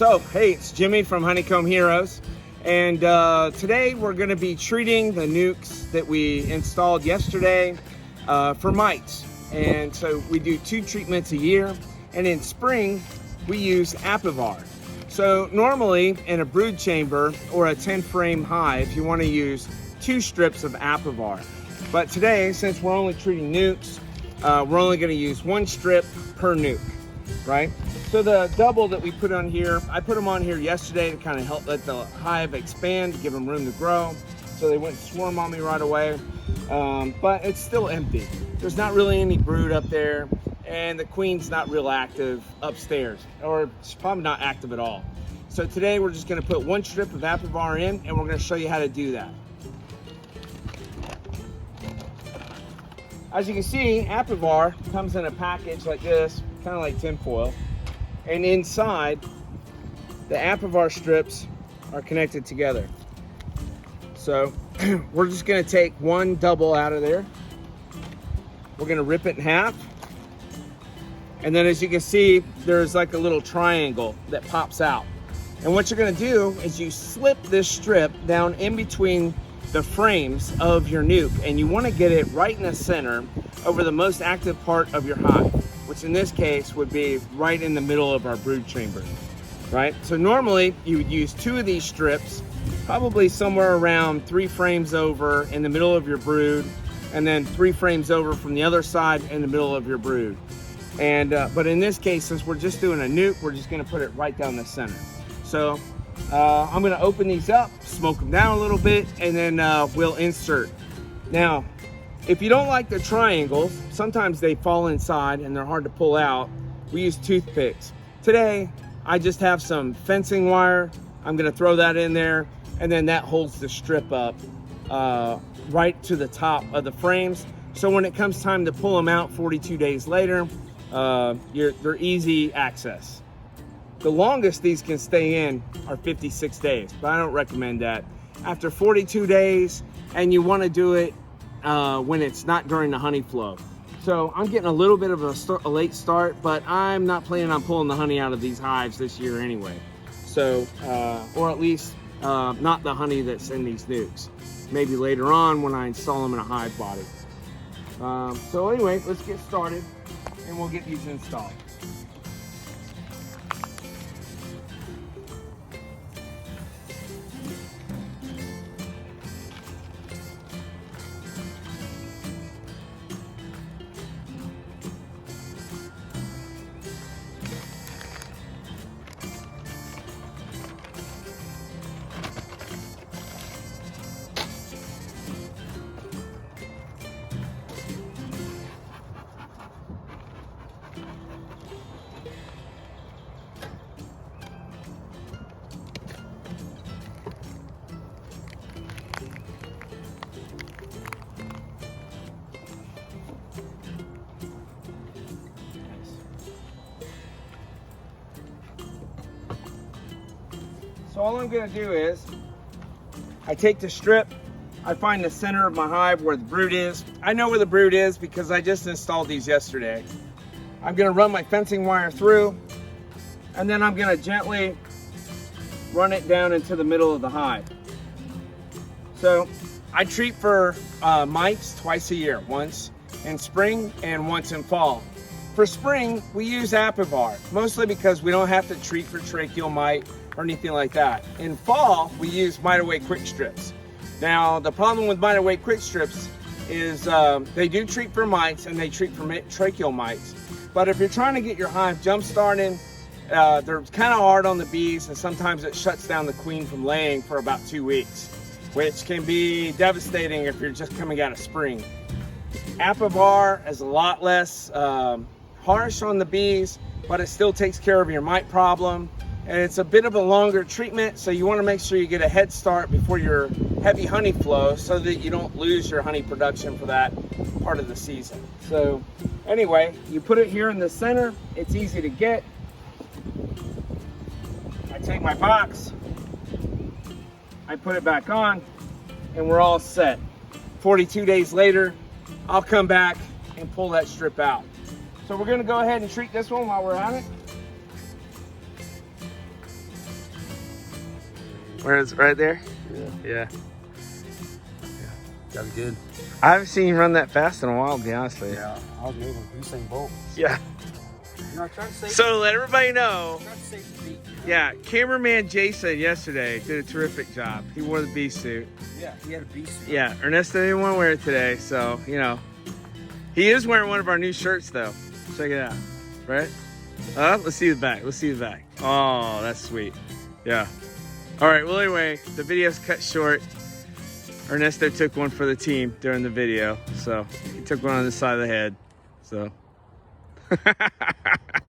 So, hey, it's Jimmy from Honeycomb Heroes, and today we're going to be treating the nukes that we installed yesterday for mites. And so we do 2 treatments a year, and in spring we use apivar. So normally in a brood chamber or a 10-frame hive, you want to use 2 strips of apivar. But today, since we're only treating nukes, we're only going to use 1 strip per nuke, right? So the double that we put on here, I put them on here yesterday to kind of help let the hive expand, give them room to grow, so they wouldn't swarm on me right away. But it's still empty. There's not really any brood up there, and the queen's not real active upstairs, or she's probably not active at all. So today we're just going to put 1 strip of apivar in, and we're going to show you how to do that. As you can see, apivar comes in a package like this, kind of like tin foil. And inside, the apivar strips are connected together. So we're just going to take 1 double out of there. We're going to rip it in half. And then as you can see, there's like a little triangle that pops out. And what you're going to do is you slip this strip down in between the frames of your nuke, and you want to get it right in the center over the most active part of your hive, which in this case would be right in the middle of our brood chamber, right? So normally you would use 2 of these strips, probably somewhere around 3 frames over in the middle of your brood, and then 3 frames over from the other side in the middle of your brood. And but in this case, since we're just doing a nuke, we're just going to put it right down the center. So I'm going to open these up, smoke them down a little bit, and then we'll insert. Now, if you don't like the triangles, sometimes they fall inside and they're hard to pull out. We use toothpicks. Today, I just have some fencing wire. I'm going to throw that in there, and then that holds the strip up right to the top of the frames. So when it comes time to pull them out 42 days later, they're easy access. The longest these can stay in are 56 days, but I don't recommend that. After 42 days, and you want to do it when it's not during the honey flow. So I'm getting a little bit of a late start, but I'm not planning on pulling the honey out of these hives this year anyway. So, or at least not the honey that's in these nukes. Maybe later on when I install them in a hive body. So anyway, let's get started and we'll get these installed. So all I'm going to do is, I take the strip, I find the center of my hive where the brood is. I know where the brood is because I just installed these yesterday. I'm going to run my fencing wire through, and then I'm going to gently run it down into the middle of the hive. So I treat for mites twice a year, once in spring and once in fall. For spring, we use apivar, mostly because we don't have to treat for tracheal mite or anything like that. In fall, we use Mite Away quick strips. Now, the problem with Mite Away quick strips is they do treat for mites and they treat for tracheal mites. But if you're trying to get your hive jump started, they're kind of hard on the bees, and sometimes it shuts down the queen from laying for about 2 weeks, which can be devastating if you're just coming out of spring. Apivar is a lot less harsh on the bees, but it still takes care of your mite problem. And it's a bit of a longer treatment, so you want to make sure you get a head start before your heavy honey flow so that you don't lose your honey production for that part of the season. So anyway, you put it here in the center. It's easy to get. I take my box, I put it back on, and we're all set. 42 days later, I'll come back and pull that strip out. So we're going to go ahead and treat this one while we're at it. Where is it? Right there? Yeah. Yeah. That was good. I haven't seen him run that fast in a while, to be honest with you. Yeah, I was moving. Usain Bolt. Yeah. You know, I tried to say. So to let everybody know, I tried to save the beat. yeah, cameraman Jason yesterday did a terrific job. He wore the bee suit. Yeah, he had a beast suit. Yeah, Ernesto didn't want to wear it today, so, you know. He is wearing one of our new shirts, though. Check it out. Right? Let's see the back. Let's see the back. Oh, that's sweet. Yeah. All right, well, anyway, the video's cut short. Ernesto took one for the team during the video, so he took one on the side of the head. So.